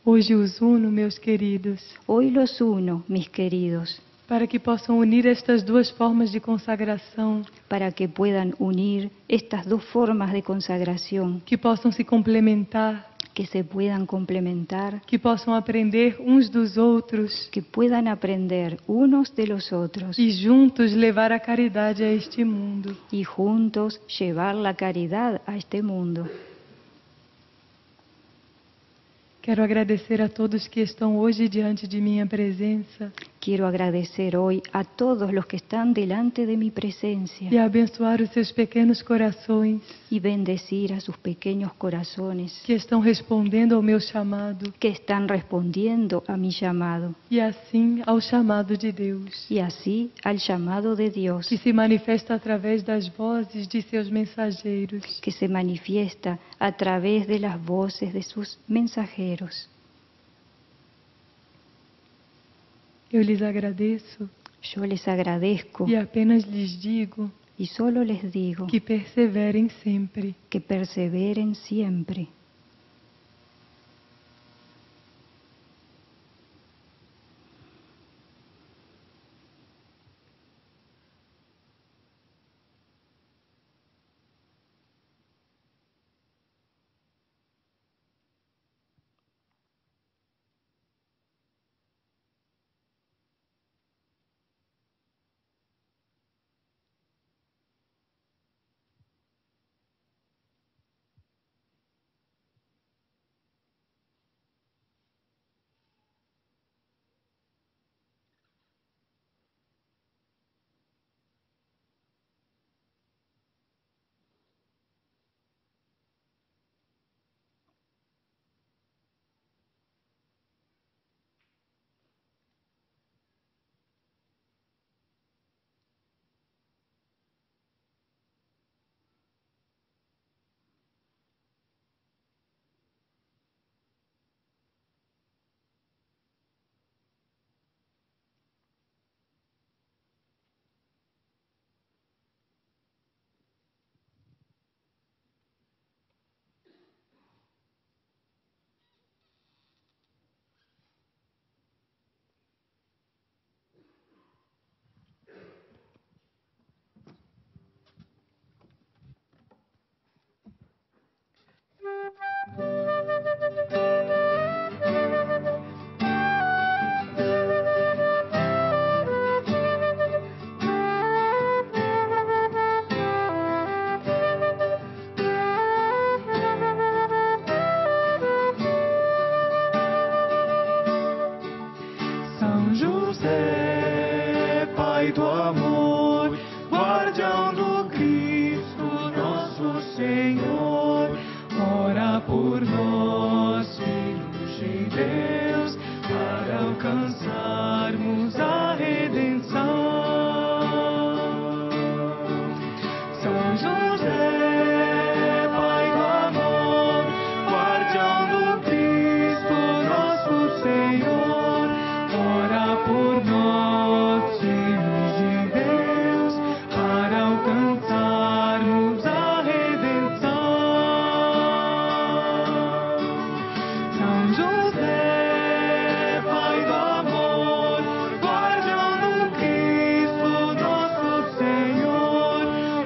Hoje os uno, meus queridos, Hoy los uno, mis queridos, para que possam unir estas duas formas de consagração, para que puedan unir estas dos formas de consagración, que possam se complementar, que se puedan complementar, que possam aprender uns dos outros que puedan aprender unos de los otros e juntos levar a caridade a este mundo. y juntos llevar la caridad a este mundo. Quero agradecer a todos que estão hoje diante de minha presença Quiero agradecer hoy a todos los que están delante de mi presencia e abençoar os seus pequenos corações y bendecir a sus pequeños corazones que estão respondendo ao meu chamado que están respondiendo a mi llamado e assim ao chamado de Deus, y así al llamado de Dios que se manifesta através das vozes de seus mensageiros. que se manifiesta a través de las voces de sus mensajeros. Eu lhes agradeço Yo les agradezco e apenas lhes digo y solo les digo que perseverem sempre. que perseveren siempre. Pai do amor, guardião do Cristo, nosso Senhor, ora por nós, filhos de Deus, para alcançarmos a redenção. São José, Pai do amor, guardião do Cristo, nosso Senhor, ora por nós, filhos de Deus, para alcançarmos a redenção. São José, Pai do amor, guardião do Cristo, nosso Senhor,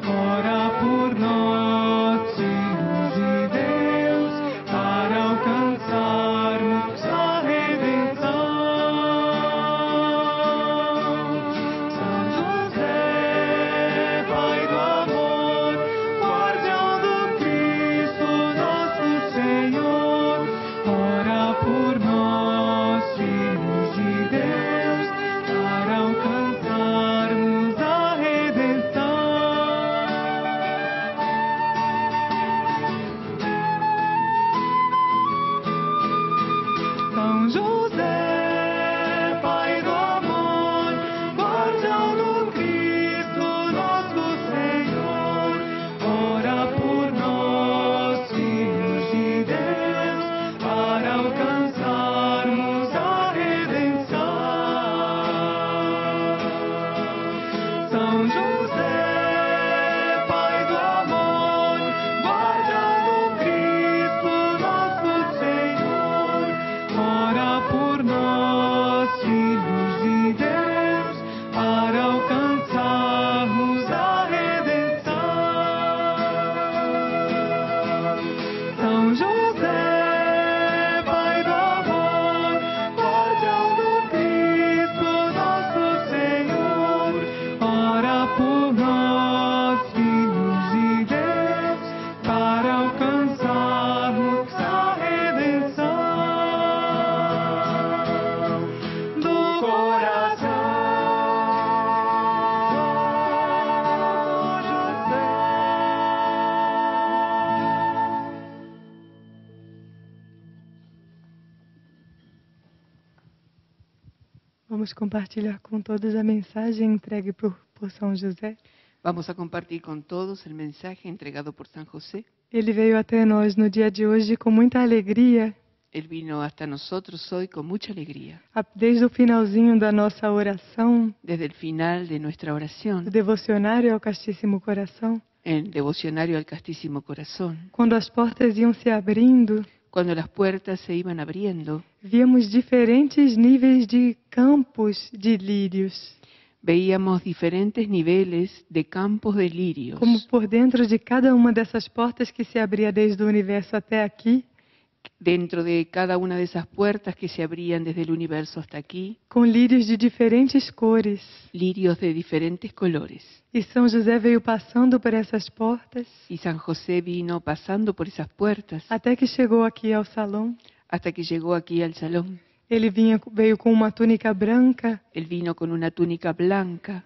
ora por nós, filhos de Deus, para alcançarmos a redenção. São José, Pai do amor, guardião do Cristo, nosso Senhor, ora por nós, filhos de Deus, para alcançarmos a redenção. São José, Pai do amor, guardião do Cristo, nosso Senhor, ora por nós, filhos de Deus, para alcançarmos a redenção. São José, Pai do amor, guardião do Cristo, nosso Senhor, ora por nós, filhos de Deus, para alcançarmos a redenção. São José, Pai do amor, guardião do Cristo, nosso Senhor, ora por nós, filhos de Deus, para alcançarmos a redenção do coração. José. Vamos compartilhar com todos a mensagem entregue por São José. Vamos a compartir con todos el mensaje entregado por San José. Ele veio até nós no dia de hoje com muita alegria, Él vino hasta nosotros hoy con mucha alegría. desde o finalzinho da nossa oração, Desde el final de nuestra do oración, devocionário ao Castíssimo Coração, en devocionario al Castísimo Corazón, quando as portas iam se abrindo, cuando las puertas se iban abriendo, víamos diferentes níveis de campos de lírios, veíamos diferentes niveles de campos de lirios. como por dentro de cada uma dessas portas que se abria desde o universo até aqui, Dentro de cada una de esas puertas que se abrían desde el universo hasta aquí, com lírios de diferentes cores. lirios de diferentes colores. E São José veio passando por essas portas, Y San José vino pasando por esas puertas até que chegou aqui ao salão. hasta que llegó aquí al salón. Ele veio com uma túnica branca. Él vino con una túnica blanca.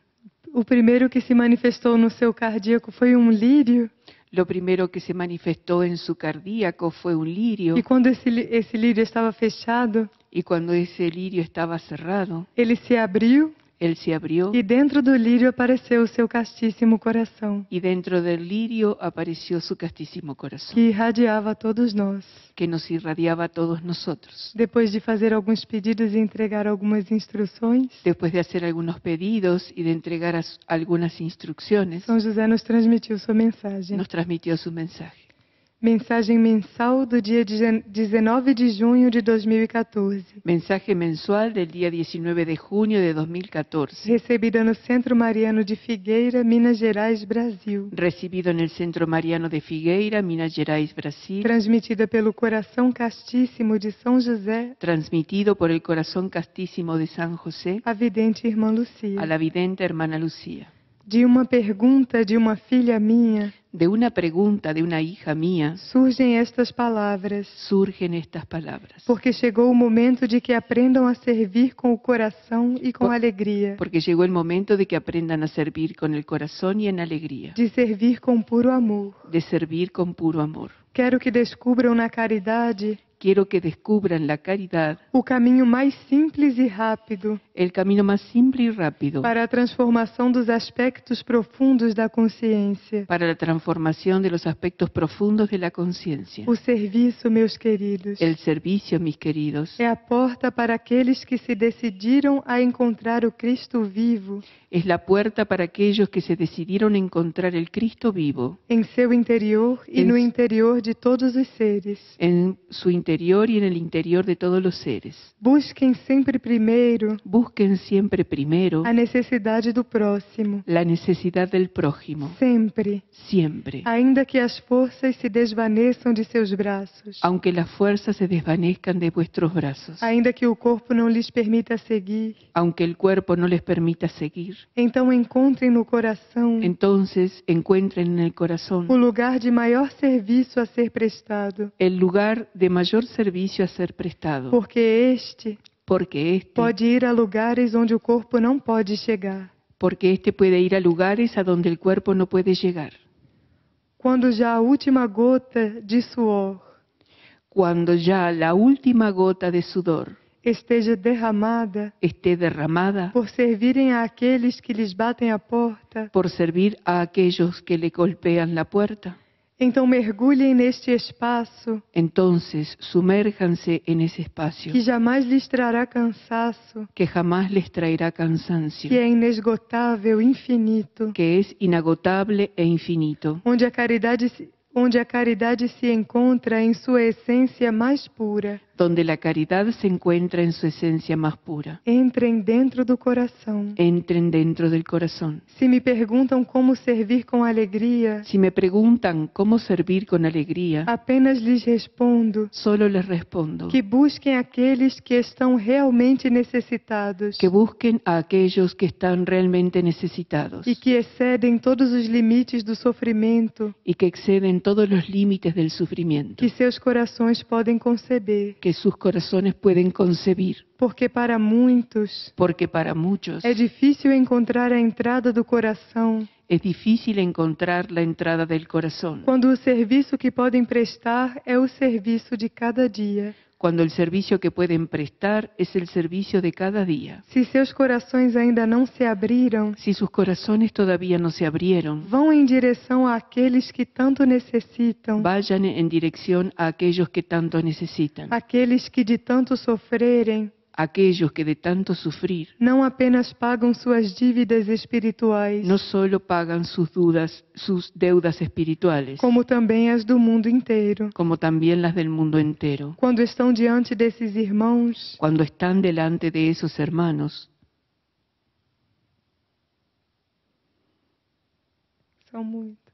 O primeiro que se manifestou no seu cardíaco foi um lírio. Lo primero que se manifestó en su cardíaco fue un lirio, E quando esse lírio estava fechado, y cuando ese lirio estaba cerrado, ele se abriu él se abrió, e dentro do lírio apareceu o seu castíssimo coração, y dentro del lirio apareció su castísimo corazón, que irradiava a todos nós. que nos irradiaba a todos nosotros. Depois de fazer alguns pedidos e entregar algumas instruções, Después de hacer algunos pedidos y de entregar algunas instrucciones, São José nos transmitiu sua mensagem. nos transmitió su mensaje. Mensagem mensal do dia 19 de junho de 2014. Mensaje mensual del día 19 de junio de 2014. Recebida no Centro Mariano de Figueira, Minas Gerais, Brasil. Recibido en el Centro Mariano de Figueira, Minas Gerais, Brasil. Transmitida pelo Coração Castíssimo de São José, Transmitido por el Corazón Castísimo de San José a vidente irmã Lucia. a la vidente hermana Lucía. De uma pergunta de uma filha minha, de una pregunta de una hija mía, surgem estas palavras. surgen estas palabras. Porque chegou o momento de que aprendam a servir com o coração e com alegria. Porque llegó el momento de que aprendan a servir con el corazón y en alegría, De servir com puro amor. de servir con puro amor. Quero que descubram na caridade Quiero que descubran la caridad, o caminho mais simples e rápido el camino más simple y rápido para a transformação dos aspectos profundos da consciência. para la transformación de los aspectos profundos de la conciencia. O serviço, meus queridos, El servicio, mis queridos, é a porta para aqueles que se decidiram a encontrar o Cristo vivo es la puerta para aquellos que se decidieron encontrar el Cristo vivo em seu interior e no interior de todos os seres. en su interior y en el interior de todos los seres. Busquem sempre primeiro Busquen siempre primero a necessidade do próximo. la necesidad del prójimo, Sempre. siempre. Ainda que as forças se desvaneçam de seus braços. Aunque las fuerzas se desvanezcan de vuestros brazos, Ainda que o corpo não lhes permita seguir. aunque el cuerpo no les permita seguir, Então encontrem no coração entonces encuentren en el corazón o lugar de maior serviço a ser prestado. el lugar de mayor servicio a ser prestado, Porque este porque pode ir a lugares onde o corpo não pode chegar. este puede ir a lugares a donde el cuerpo no puede llegar. Quando já a última gota de suor Cuando ya la última gota de sudor esteja derramada esté derramada por servirem àqueles que lhes batem a porta, por servir a aquellos que le golpean la puerta, então mergulhem neste espaço entonces sumérjanse en ese espacio que jamais lhes trará cansaço, que jamás les traerá cansancio, que é inesgotável, infinito, que es inagotable e infinito, onde a caridade se encontra em sua essência mais pura. donde la caridad se encuentra en su esencia más pura. Entrem dentro do coração. Entren dentro del corazón. Se me perguntam como servir com alegria, Si me preguntan cómo servir con alegría, apenas lhes respondo solo les respondo que busquem aqueles que estão realmente necessitados que busquen a aquellos que están realmente necesitados e que excedem todos os limites do sofrimento y que exceden todos los límites del sufrimiento que seus corações podem conceber. que sus corazones pueden concebir, Porque para muitos porque para muchos é difícil encontrar a entrada do coração es difícil encontrar la entrada del corazón, quando o serviço que podem prestar é o serviço de cada dia. cuando el servicio que pueden prestar es el servicio de cada día. Se seus corações ainda não se abriram, Si sus corazones todavía no se abrieron, vão em direção àqueles que tanto necessitam, vayan en dirección a aquellos que tanto necesitan, aqueles que de tanto sofrerem, aquellos que de tanto sufrir não apenas pagam suas dívidas espirituais, no solo pagan sus deudas espirituales, como também as do mundo inteiro. como también las del mundo entero. Quando estão diante desses irmãos, Cuando están delante de esos hermanos, são muitos.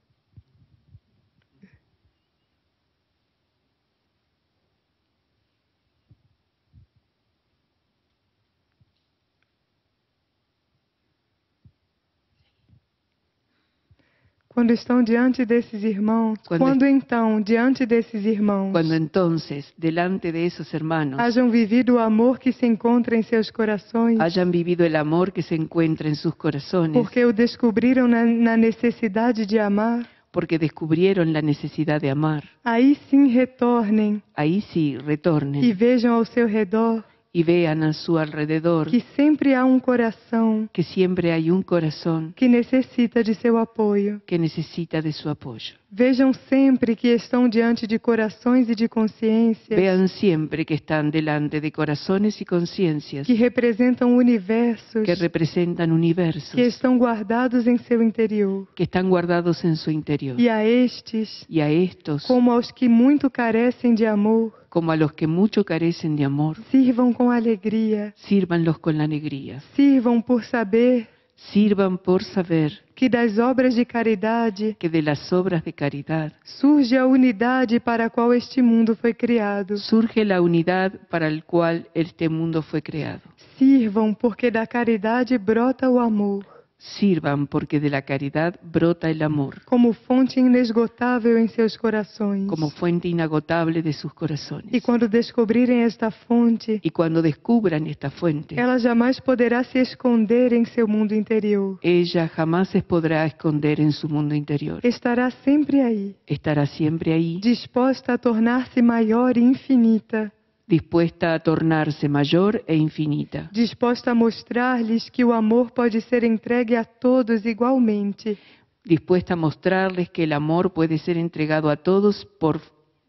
Quando estão diante desses irmãos, quando então, diante desses irmãos, cuando entonces, delante de esos hermanos, hajam vivido o amor que se encontra em seus corações, hayan vivido el amor que se encuentra en sus corazones, porque o descobriram na necessidade de amar, porque descubrieron la necesidad de amar, aí sim retornem ahí sí e retornen vejam ao seu redor y vean a su alrededor que sempre há coração que siempre hay un corazón que necessita de seu apoio. que necesita de su apoyo. Vejam sempre que estão diante de corações e de consciências Vean siempre que están delante de corazones y conciencias que representam universos que representan universos que estão guardados em seu interior. que están guardados en su interior. E a estes, Y a estos, como aos que muito carecem de amor, como a los que mucho carecen de amor, sirvam com alegria, sírvanlos con la alegría. sirvam por saber Sirvan por saber que das obras de caridade que de las obras de caridad surge a unidade para a qual este mundo foi criado. surge la unidad para el cual este mundo fue creado. Sirvam porque da caridade brota o amor. sirvan, porque de la caridad brota el amor, como fonte inesgotável em seus corações. como fuente inagotable de sus corazones. E quando descobrirem esta fonte, Y cuando descubran esta fuente, ela jamais poderá se esconder em seu mundo interior. ella jamás se podrá esconder en su mundo interior. Estará sempre aí, Estará siempre ahí, disposta a tornar-se maior e infinita, dispuesta a tornarse mayor e infinita, disposta a mostrar-lhes que o amor pode ser entregue a todos igualmente, dispuesta a mostrarles que el amor puede ser entregado a todos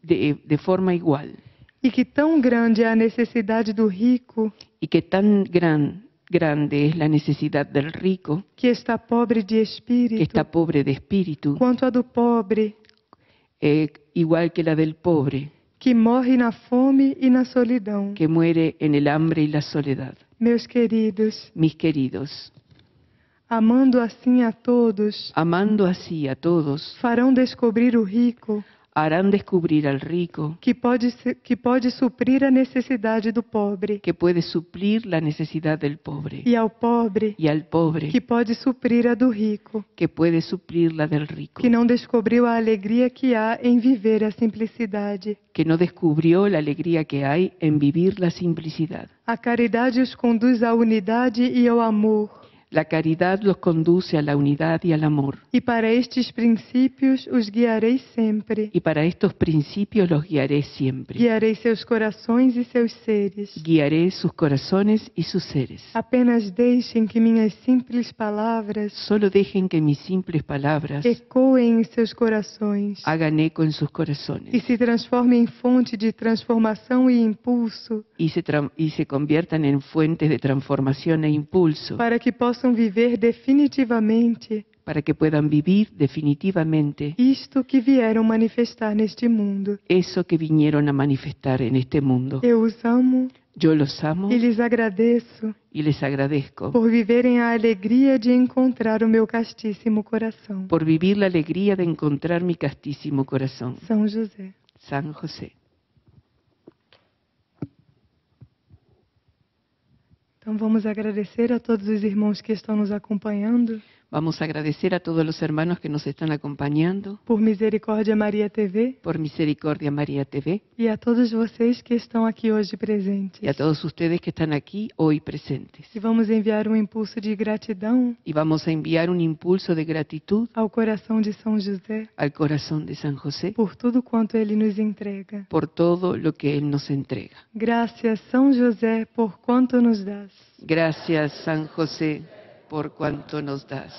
de forma igual, e que tão grande é a necessidade do rico, y que tan grande es la necesidad del rico, que está pobre de que espírito, está pobre de espíritu, quanto a do pobre, igual que la del pobre, que morre na fome e na solidão. que muere en el hambre y la soledad. Meus queridos, Mis queridos, amando assim a todos, amando así a todos, farão descobrir o rico, harán descubrir al rico que pode suprir a necessidade do pobre, que puede suplir la necesidad del pobre, e ao pobre, y al pobre que pode suprir a do rico, que puede suplir la del rico, que não descobriu a alegria que há em viver a simplicidade. que no descubrió la alegría que hay en vivir la simplicidad. A caridade os conduz à unidade e ao amor, La caridad los conduce a la unidad y al amor, e para estes princípios os guiarei sempre. y para estos principios los guiaré siempre. Guiarei seus corações e seus seres. Guiaré sus corazones y sus seres. Apenas deixem que minhas simples palavras Solo dejen que mis simples palabras ecoem em seus corações hagan eco en sus e corazones se transformem em fonte de transformação e impulso, y se conviertan en fuentes de transformación e impulso, para que possam viver definitivamente para que puedan vivir definitivamente isto que vieram manifestar neste mundo. eso que vinieron a manifestar en este mundo. Eu os amo Yo los amo e lhes agradeço y les agradezco por viverem a alegria de encontrar o meu castíssimo coração. por vivir la alegría de encontrar mi castísimo corazón. São José. San José. Então vamos agradecer a todos os irmãos que estão nos acompanhando. Vamos a agradecer a todos los hermanos que nos están acompañando Por Misericórdia Maria TV por Misericordia María TV e a todos vocês que estão aqui hoje presentes. y a todos ustedes que están aquí hoy presentes. E vamos enviar um impulso de gratidão Y vamos a enviar un impulso de gratitud ao coração de São José al corazón de San José por tudo quanto ele nos entrega. por todo lo que Él nos entrega. Graças, São José, por quanto nos dás. Gracias, San José, por cuanto nos das.